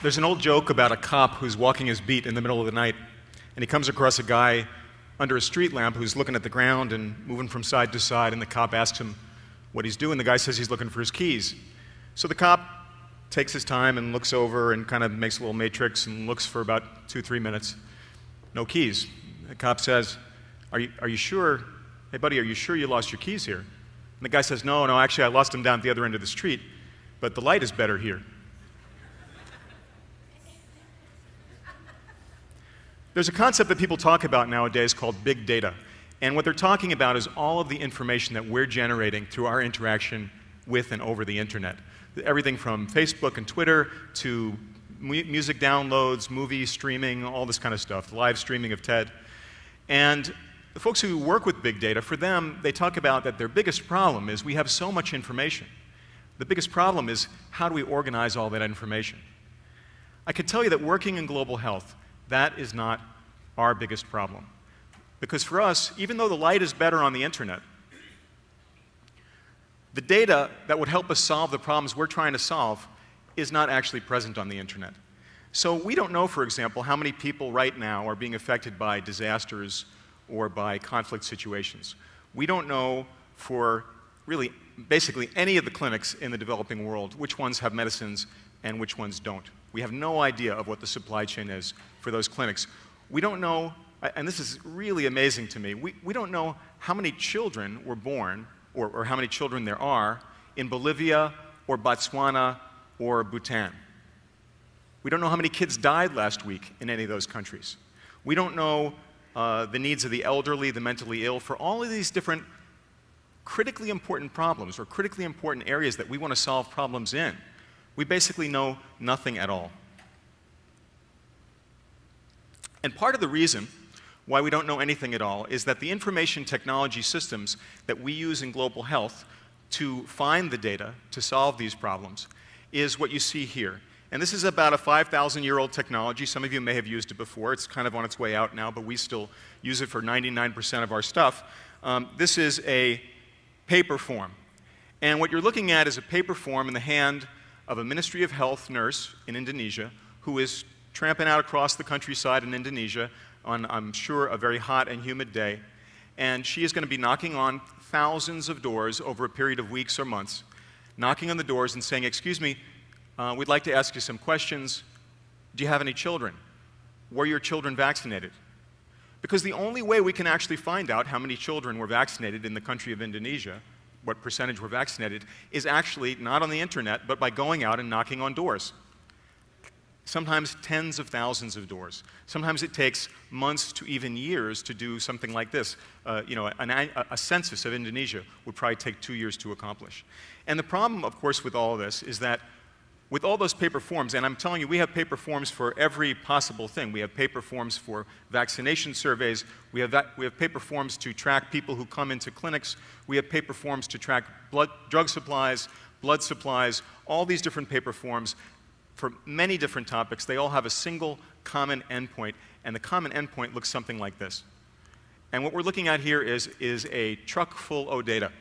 There's an old joke about a cop who's walking his beat in the middle of the night, and he comes across a guy under a street lamp who's looking at the ground and moving from side to side, and the cop asks him what he's doing. The guy says he's looking for his keys. So the cop takes his time and looks over and kind of makes a little matrix and looks for about 2-3 minutes. No keys. The cop says, are you sure, hey buddy, are you sure you lost your keys here? And the guy says, no, actually I lost them down at the other end of the street, but the light is better here. There's a concept that people talk about nowadays called big data. And what they're talking about is all of the information that we're generating through our interaction with and over the internet. Everything from Facebook and Twitter to music downloads, movie streaming, all this kind of stuff, live streaming of TED. And the folks who work with big data, for them, they talk about that their biggest problem is we have so much information. The biggest problem is how do we organize all that information? I can tell you that working in global health, that is not our biggest problem. Because for us, even though the light is better on the internet, the data that would help us solve the problems we're trying to solve is not actually present on the internet. So we don't know, for example, how many people right now are being affected by disasters or by conflict situations. We don't know for really basically any of the clinics in the developing world which ones have medicines and which ones don't. We have no idea of what the supply chain is for those clinics. We don't know, and this is really amazing to me, we don't know how many children were born or how many children there are in Bolivia or Botswana or Bhutan. We don't know how many kids died last week in any of those countries. We don't know the needs of the elderly, the mentally ill, for all of these different critically important problems or critically important areas that we want to solve problems in. We basically know nothing at all. And part of the reason why we don't know anything at all is that the information technology systems that we use in global health to find the data to solve these problems is what you see here. And this is about a 5,000-year-old technology. Some of you may have used it before. It's kind of on its way out now, but we still use it for 99% of our stuff. This is a paper form. And what you're looking at is a paper form in the hand of a Ministry of Health nurse in Indonesia who is tramping out across the countryside in Indonesia on, I'm sure, a very hot and humid day. And she is going to be knocking on thousands of doors over a period of weeks or months, knocking on the doors and saying, excuse me, we'd like to ask you some questions. Do you have any children? Were your children vaccinated? Because the only way we can actually find out how many children were vaccinated in the country of Indonesia, what percentage were vaccinated, is actually not on the internet, but by going out and knocking on doors. Sometimes tens of thousands of doors. Sometimes it takes months to even years to do something like this. A census of Indonesia would probably take 2 years to accomplish. And the problem, of course, with all of this is that with all those paper forms, and I'm telling you, we have paper forms for every possible thing. We have paper forms for vaccination surveys. We have paper forms to track people who come into clinics. We have paper forms to track drug supplies, blood supplies, all these different paper forms for many different topics. They all have a single common endpoint, and the common endpoint looks something like this. And what we're looking at here is a truck full of data.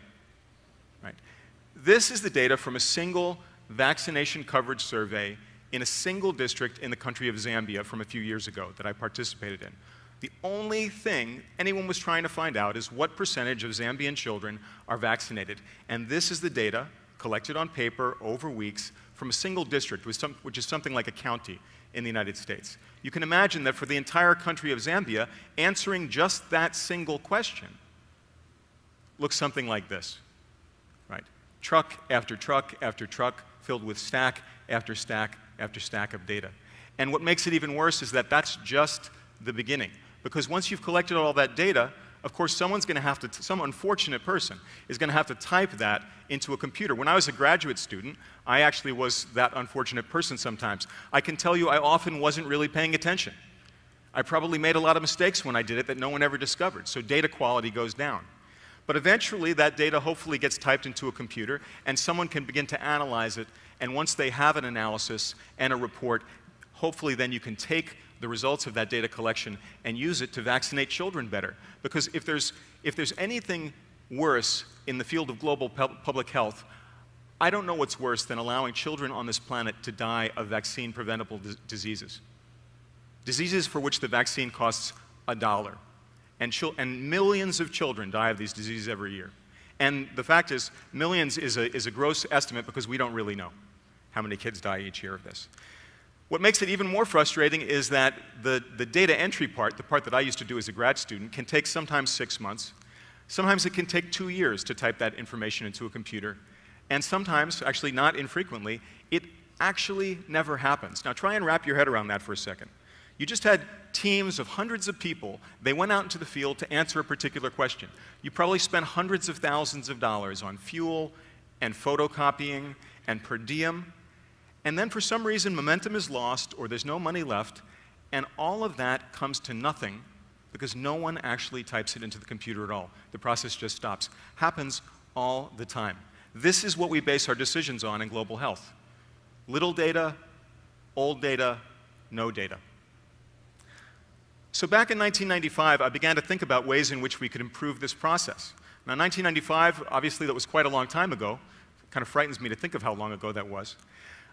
Right? This is the data from a single vaccination coverage survey in a single district in the country of Zambia from a few years ago that I participated in. The only thing anyone was trying to find out is what percentage of Zambian children are vaccinated. And this is the data collected on paper over weeks from a single district, which is something like a county in the United States. You can imagine that for the entire country of Zambia, answering just that single question looks something like this. Right? Truck after truck after truck filled with stack after stack after stack of data. And what makes it even worse is that that's just the beginning. Because once you've collected all that data, of course, someone's going to have to, some unfortunate person is going to have to type that into a computer. When I was a graduate student, I actually was that unfortunate person sometimes. I can tell you I often wasn't really paying attention. I probably made a lot of mistakes when I did it that no one ever discovered. So data quality goes down. But eventually, that data hopefully gets typed into a computer, and someone can begin to analyze it. And once they have an analysis and a report, hopefully then you can take the results of that data collection and use it to vaccinate children better. Because if there's anything worse in the field of global public health, I don't know what's worse than allowing children on this planet to die of vaccine-preventable diseases. Diseases for which the vaccine costs $1. And millions of children die of these diseases every year. And the fact is, millions is a gross estimate because we don't really know how many kids die each year of this. What makes it even more frustrating is that the data entry part, the part that I used to do as a grad student, can take sometimes 6 months. Sometimes it can take 2 years to type that information into a computer. And sometimes, actually not infrequently, it actually never happens. Now try and wrap your head around that for a second. You just had teams of hundreds of people. They went out into the field to answer a particular question. You probably spent hundreds of thousands of dollars on fuel and photocopying and per diem. And then for some reason, momentum is lost or there's no money left. And all of that comes to nothing because no one actually types it into the computer at all. The process just stops. Happens all the time. This is what we base our decisions on in global health. Little data, old data, no data. So back in 1995, I began to think about ways in which we could improve this process. Now, 1995, obviously that was quite a long time ago. It kind of frightens me to think of how long ago that was.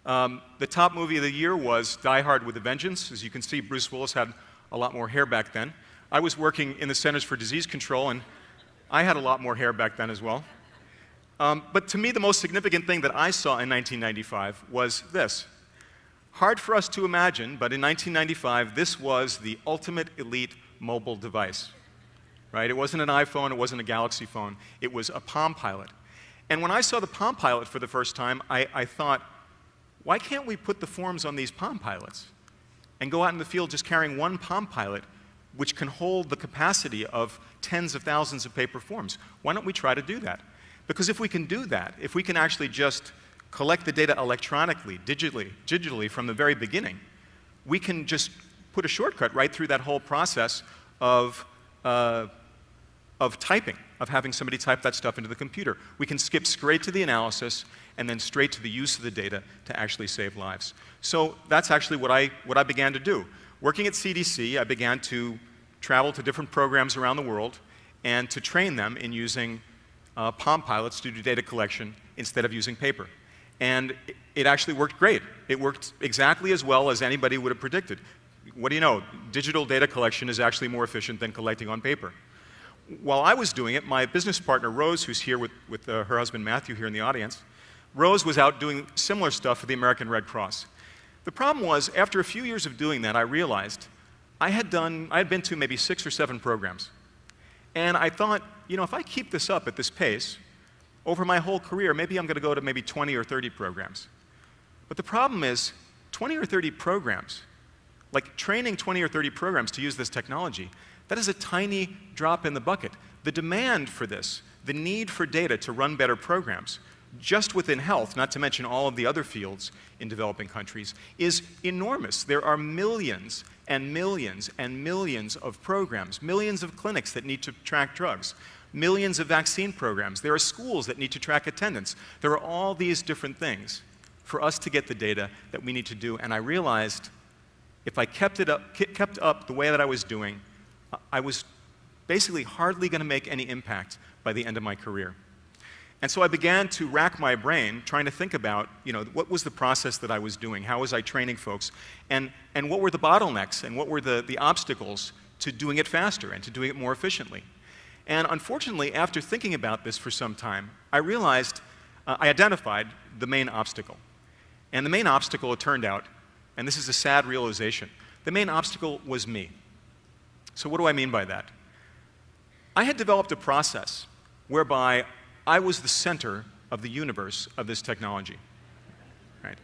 The top movie of the year was Die Hard with a Vengeance. As you can see, Bruce Willis had a lot more hair back then. I was working in the Centers for Disease Control, and I had a lot more hair back then as well. But to me, the most significant thing that I saw in 1995 was this. Hard for us to imagine, but in 1995, this was the ultimate elite mobile device. Right? It wasn't an iPhone, it wasn't a Galaxy phone, it was a Palm Pilot. And when I saw the Palm Pilot for the first time, I thought, why can't we put the forms on these Palm Pilots and go out in the field just carrying one Palm Pilot, which can hold the capacity of tens of thousands of paper forms? Why don't we try to do that? Because if we can do that, if we can actually just collect the data electronically, digitally from the very beginning, we can just put a shortcut right through that whole process of typing, of having somebody type that stuff into the computer. We can skip straight to the analysis and then straight to the use of the data to actually save lives. So that's actually what I began to do. Working at CDC, I began to travel to different programs around the world and to train them in using Palm Pilots to do data collection instead of using paper. And it actually worked great. It worked exactly as well as anybody would have predicted. What do you know? Digital data collection is actually more efficient than collecting on paper. While I was doing it, my business partner, Rose, who's here with her husband, Matthew, here in the audience, Rose was out doing similar stuff for the American Red Cross. The problem was, after a few years of doing that, I realized I had been to maybe 6 or 7 programs. And I thought, you know, if I keep this up at this pace, over my whole career, maybe I'm going to go to maybe 20 or 30 programs. But the problem is, 20 or 30 programs, like training 20 or 30 programs to use this technology, that is a tiny drop in the bucket. The demand for this, the need for data to run better programs, just within health, not to mention all of the other fields in developing countries, is enormous. There are millions and millions and millions of programs, millions of clinics that need to track drugs, millions of vaccine programs. There are schools that need to track attendance. There are all these different things for us to get the data that we need to do. And I realized if I kept up the way that I was doing, I was basically hardly going to make any impact by the end of my career. And so I began to rack my brain trying to think about, you know, what was the process that I was doing? How was I training folks? And what were the bottlenecks and what were the obstacles to doing it faster and to doing it more efficiently? And unfortunately, after thinking about this for some time, I realized, I identified the main obstacle. And the main obstacle, it turned out, and this is a sad realization, the main obstacle was me. So what do I mean by that? I had developed a process whereby I was the center of the universe of this technology. Right?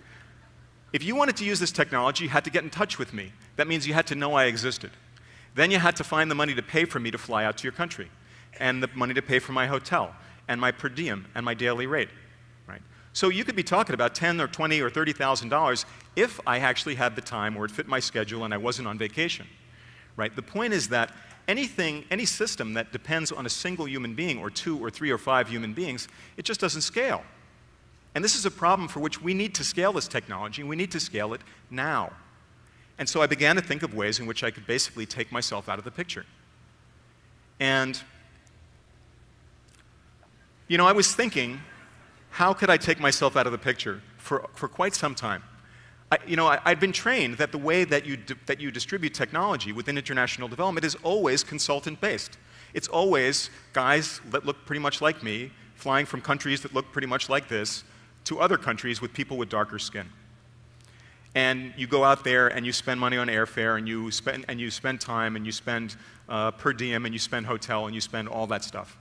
If you wanted to use this technology, you had to get in touch with me. That means you had to know I existed. Then you had to find the money to pay for me to fly out to your country, and the money to pay for my hotel, and my per diem, and my daily rate. Right? So you could be talking about $10,000 or $20,000 or $30,000 if I actually had the time or it fit my schedule and I wasn't on vacation. Right? The point is that any system that depends on a single human being or 2 or 3 or 5 human beings, it just doesn't scale. And this is a problem for which we need to scale this technology, and we need to scale it now. And so I began to think of ways in which I could basically take myself out of the picture. And, you know, I was thinking, how could I take myself out of the picture for quite some time? I'd been trained that the way that you distribute technology within international development is always consultant-based. It's always guys that look pretty much like me, flying from countries that look pretty much like this, to other countries with people with darker skin. And you go out there and you spend money on airfare, and you spend time, and you spend per diem, and you spend hotel, and you spend all that stuff.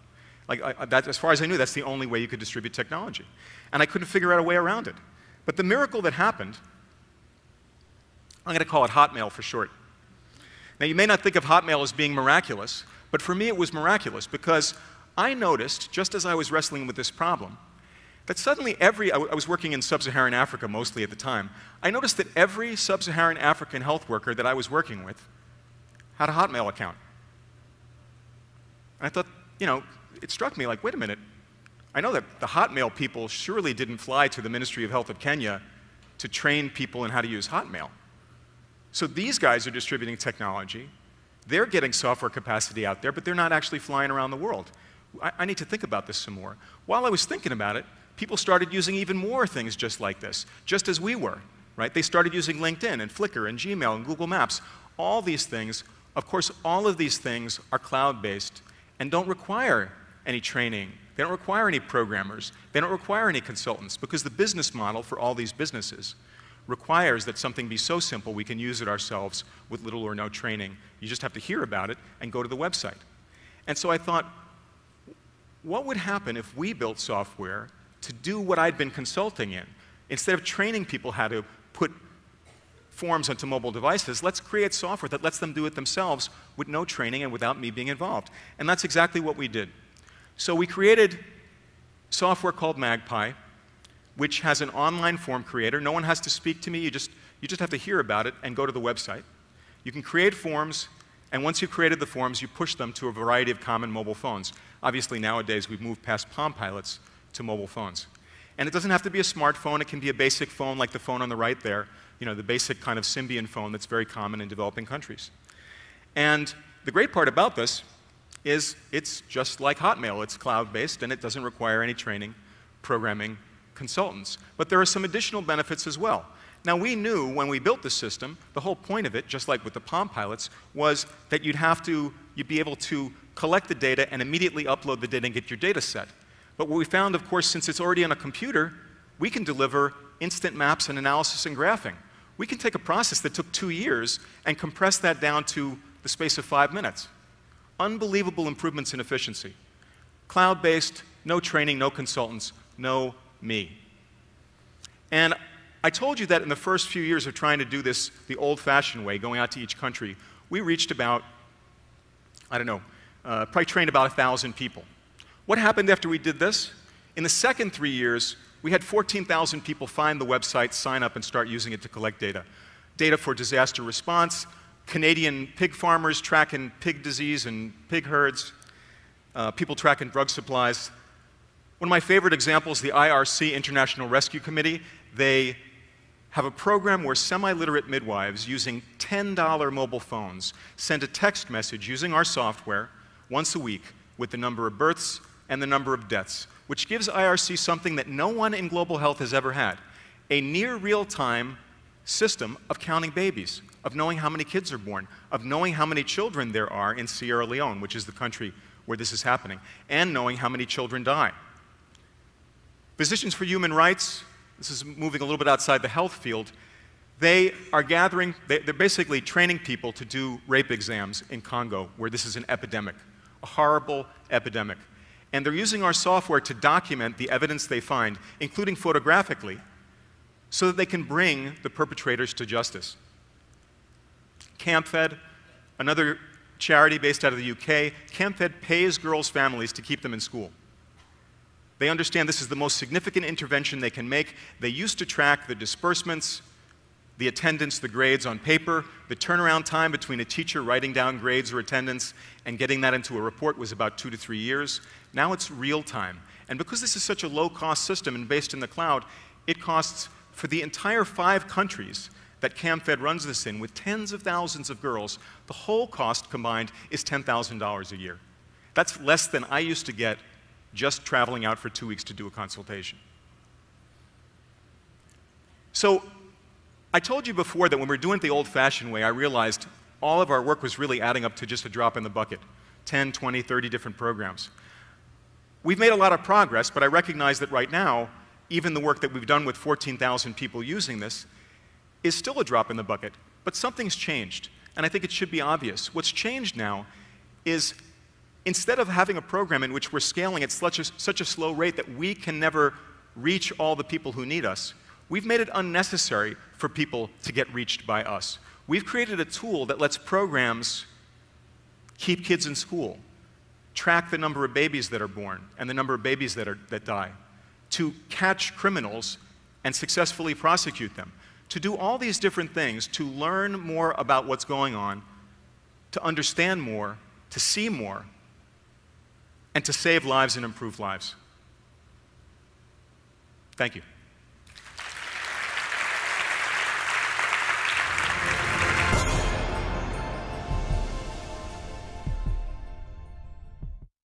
As far as I knew, that's the only way you could distribute technology. And I couldn't figure out a way around it. But the miracle that happened, I'm going to call it Hotmail for short. Now, you may not think of Hotmail as being miraculous, but for me it was miraculous because I noticed, just as I was wrestling with this problem, that suddenly I was working in sub-Saharan Africa mostly at the time, I noticed that every sub-Saharan African health worker that I was working with had a Hotmail account. And I thought, it struck me like, wait a minute, I know that the Hotmail people surely didn't fly to the Ministry of Health of Kenya to train people in how to use Hotmail. So these guys are distributing technology, they're getting software capacity out there, but they're not actually flying around the world. I need to think about this some more. While I was thinking about it, people started using even more things just like this, just as we were, right? They started using LinkedIn and Flickr and Gmail and Google Maps. All these things, of course, all of these things are cloud-based and don't require any training. They don't require any programmers. They don't require any consultants because the business model for all these businesses requires that something be so simple we can use it ourselves with little or no training. You just have to hear about it and go to the website. And so I thought, what would happen if we built software to do what I'd been consulting in? Instead of training people how to put forms onto mobile devices, let's create software that lets them do it themselves with no training and without me being involved. And that's exactly what we did. So we created software called Magpie, which has an online form creator. No one has to speak to me. You just have to hear about it and go to the website. You can create forms, and once you've created the forms, you push them to a variety of common mobile phones. Obviously, nowadays, we've moved past Palm Pilots to mobile phones. And it doesn't have to be a smartphone. It can be a basic phone like the phone on the right there, the basic kind of Symbian phone that's very common in developing countries. And the great part about this is it's just like Hotmail. It's cloud-based, and it doesn't require any training, programming, consultants. But there are some additional benefits as well. Now, we knew when we built the system, the whole point of it, just like with the Palm Pilots, was that you'd be able to collect the data and immediately upload the data and get your data set. But what we found, of course, since it's already on a computer, we can deliver instant maps and analysis and graphing. We can take a process that took 2 years and compress that down to the space of 5 minutes. Unbelievable improvements in efficiency. Cloud-based, no training, no consultants, no me. And I told you that in the first few years of trying to do this the old-fashioned way, going out to each country, we reached about, probably trained about 1,000 people. What happened after we did this? In the second 3 years, we had 14,000 people find the website, sign up, and start using it to collect data. Data for disaster response, Canadian pig farmers tracking pig disease and pig herds, people tracking drug supplies. One of my favorite examples, the IRC, International Rescue Committee, they have a program where semi-literate midwives using $10 mobile phones send a text message using our software once a week with the number of births and the number of deaths, which gives IRC something that no one in global health has ever had, a near real-time system of counting babies, of knowing how many kids are born, of knowing how many children there are in Sierra Leone, which is the country where this is happening, and knowing how many children die. Physicians for Human Rights, this is moving a little bit outside the health field, they're basically training people to do rape exams in Congo, where this is an epidemic, a horrible epidemic. And they're using our software to document the evidence they find, including photographically, so that they can bring the perpetrators to justice. CampFed, another charity based out of the UK, CampFed pays girls' families to keep them in school. They understand this is the most significant intervention they can make. They used to track the disbursements, the attendance, the grades on paper. The turnaround time between a teacher writing down grades or attendance and getting that into a report was about 2 to 3 years. Now it's real time. And because this is such a low-cost system and based in the cloud, it costs, for the entire 5 countries that CampFed runs this in, with tens of thousands of girls, the whole cost combined is $10,000 a year. That's less than I used to get just traveling out for 2 weeks to do a consultation. So I told you before that when we were doing it the old-fashioned way, I realized all of our work was really adding up to just a drop in the bucket, 10, 20, 30 different programs. We've made a lot of progress, but I recognize that right now, even the work that we've done with 14,000 people using this is still a drop in the bucket. But something's changed, and I think it should be obvious. What's changed now is instead of having a program in which we're scaling at such a slow rate that we can never reach all the people who need us, we've made it unnecessary for people to get reached by us. We've created a tool that lets programs keep kids in school, track the number of babies that are born and the number of babies that die, to catch criminals and successfully prosecute them, to do all these different things, to learn more about what's going on, to understand more, to see more, and to save lives and improve lives. Thank you.